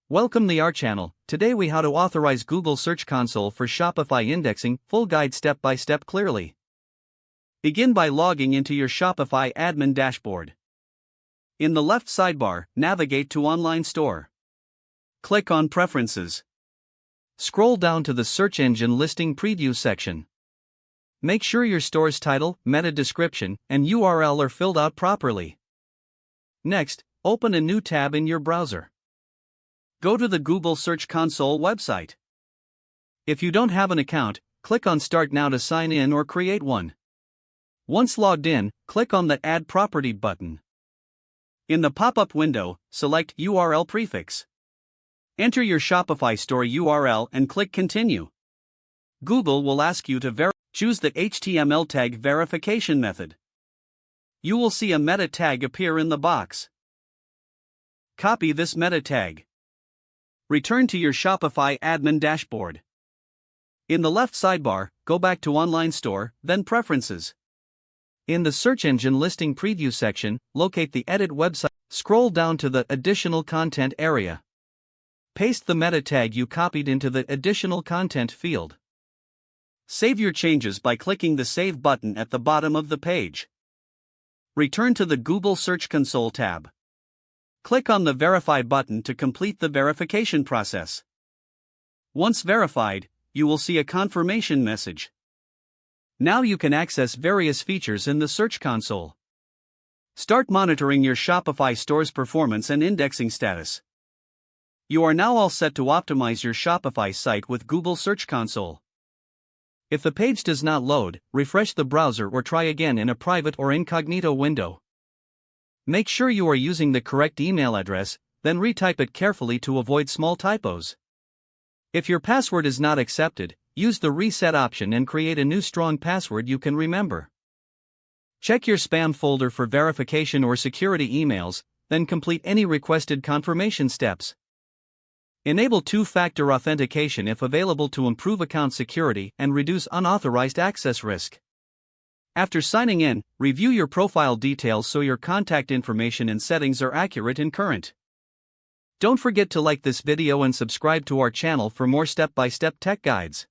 Welcome to our channel. Today we how to authorize Google Search Console for Shopify indexing, full guide step by step clearly. Begin by logging into your Shopify admin dashboard. In the left sidebar, navigate to Online Store. Click on Preferences. Scroll down to the Search Engine Listing Preview section. Make sure your store's title, meta description, and URL are filled out properly. Next, open a new tab in your browser. Go to the Google Search Console website. If you don't have an account, click on Start Now to sign in or create one. Once logged in, click on the Add Property button. In the pop-up window, select URL prefix. Enter your Shopify store URL and click Continue. Google will ask you to choose the HTML tag verification method. You will see a meta tag appear in the box. Copy this meta tag. Return to your Shopify admin dashboard. In the left sidebar, go back to Online Store, then Preferences. In the Search Engine Listing Preview section, locate the Edit Website. Scroll down to the Additional Content area. Paste the meta tag you copied into the Additional Content field. Save your changes by clicking the Save button at the bottom of the page. Return to the Google Search Console tab. Click on the Verify button to complete the verification process. Once verified, you will see a confirmation message. Now you can access various features in the Search Console. Start monitoring your Shopify store's performance and indexing status. You are now all set to optimize your Shopify site with Google Search Console. If the page does not load, refresh the browser or try again in a private or incognito window. Make sure you are using the correct email address, then retype it carefully to avoid small typos. If your password is not accepted, use the reset option and create a new strong password you can remember. Check your spam folder for verification or security emails, then complete any requested confirmation steps. Enable two-factor authentication if available to improve account security and reduce unauthorized access risk. After signing in, review your profile details so your contact information and settings are accurate and current. Don't forget to like this video and subscribe to our channel for more step-by-step tech guides.